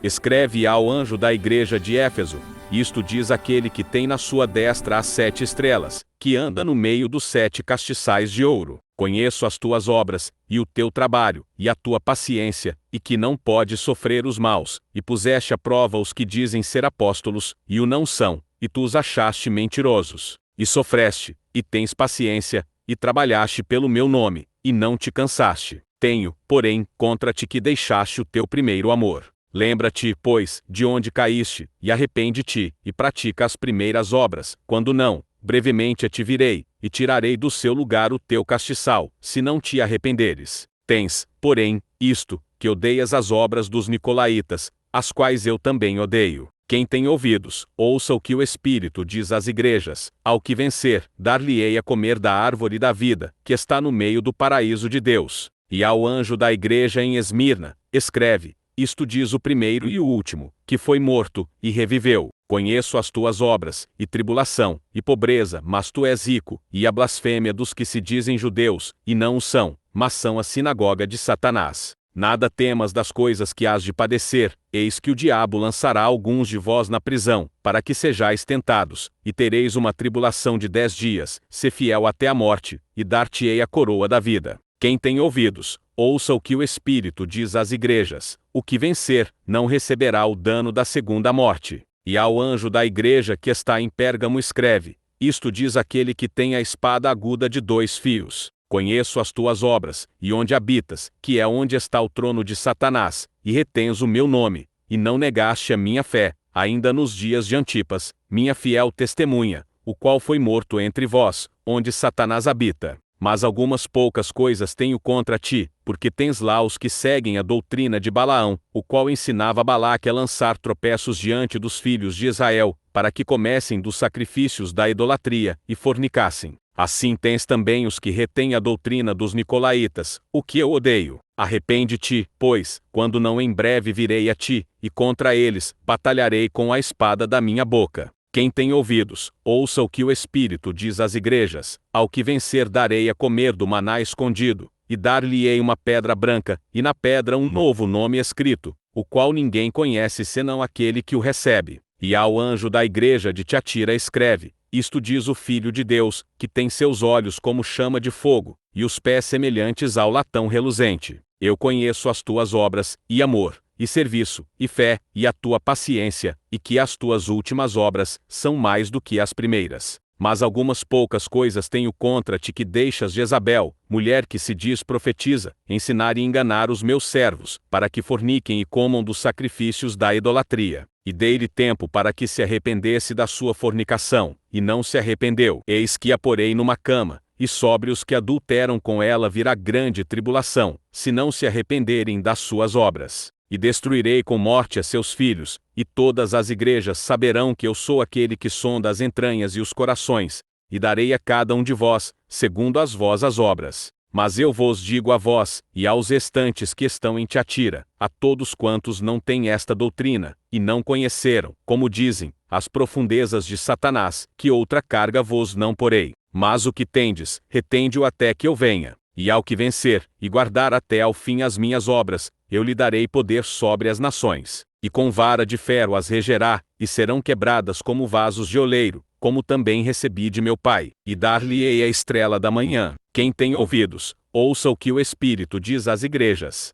Escreve ao anjo da igreja de Éfeso: isto diz aquele que tem na sua destra as 7 estrelas, que anda no meio dos 7 castiçais de ouro. Conheço as tuas obras, e o teu trabalho, e a tua paciência, e que não podes sofrer os maus, e puseste à prova os que dizem ser apóstolos, e o não são, e tu os achaste mentirosos. E sofreste, e tens paciência, e trabalhaste pelo meu nome, e não te cansaste. Tenho, porém, contra ti que deixaste o teu primeiro amor. Lembra-te, pois, de onde caíste, e arrepende-te, e pratica as primeiras obras. Quando não, brevemente te virei, e tirarei do seu lugar o teu castiçal, se não te arrependeres. Tens, porém, isto, que odeias as obras dos nicolaítas, as quais eu também odeio. Quem tem ouvidos, ouça o que o Espírito diz às igrejas: ao que vencer, dar-lhe-ei a comer da árvore da vida, que está no meio do paraíso de Deus. E ao anjo da igreja em Esmirna, escreve: isto diz o primeiro e o último, que foi morto, e reviveu. Conheço as tuas obras, e tribulação, e pobreza, mas tu és rico, e a blasfêmia dos que se dizem judeus, e não o são, mas são a sinagoga de Satanás. Nada temas das coisas que hás de padecer, eis que o diabo lançará alguns de vós na prisão, para que sejais tentados, e tereis uma tribulação de 10 dias, se fiel até a morte, e dar-te-ei a coroa da vida. Quem tem ouvidos, ouça o que o Espírito diz às igrejas: o que vencer, não receberá o dano da segunda morte. E ao anjo da igreja que está em Pérgamo escreve: isto diz aquele que tem a espada aguda de 2 fios. Conheço as tuas obras, e onde habitas, que é onde está o trono de Satanás, e retens o meu nome, e não negaste a minha fé, ainda nos dias de Antipas, minha fiel testemunha, o qual foi morto entre vós, onde Satanás habita. Mas algumas poucas coisas tenho contra ti, porque tens lá os que seguem a doutrina de Balaão, o qual ensinava Balaque a lançar tropeços diante dos filhos de Israel, para que comessem dos sacrifícios da idolatria, e fornicassem. Assim tens também os que retêm a doutrina dos nicolaítas, o que eu odeio. Arrepende-te, pois, quando não em breve virei a ti, e contra eles batalharei com a espada da minha boca. Quem tem ouvidos, ouça o que o Espírito diz às igrejas: ao que vencer darei a comer do maná escondido, e dar-lhe-ei uma pedra branca, e na pedra um novo nome escrito, o qual ninguém conhece senão aquele que o recebe. E ao anjo da igreja de Tiatira escreve: isto diz o Filho de Deus, que tem seus olhos como chama de fogo, e os pés semelhantes ao latão reluzente. Eu conheço as tuas obras, e amor, e serviço, e fé, e a tua paciência, e que as tuas últimas obras são mais do que as primeiras. Mas algumas poucas coisas tenho contra ti, que deixas Jezabel, mulher que se diz profetiza, ensinar e enganar os meus servos, para que forniquem e comam dos sacrifícios da idolatria. E dei-lhe tempo para que se arrependesse da sua fornicação, e não se arrependeu. Eis que a porei numa cama, e sobre os que adulteram com ela virá grande tribulação, se não se arrependerem das suas obras. E destruirei com morte a seus filhos, e todas as igrejas saberão que eu sou aquele que sonda as entranhas e os corações, e darei a cada um de vós, segundo as vossas obras. Mas eu vos digo a vós, e aos restantes que estão em Tiatira, a todos quantos não têm esta doutrina, e não conheceram, como dizem, as profundezas de Satanás, que outra carga vos não porei. Mas o que tendes, retende-o até que eu venha. E ao que vencer, e guardar até ao fim as minhas obras, eu lhe darei poder sobre as nações. E com vara de ferro as regerá, e serão quebradas como vasos de oleiro, como também recebi de meu Pai, e dar-lhe-ei a estrela da manhã. Quem tem ouvidos, ouça o que o Espírito diz às igrejas.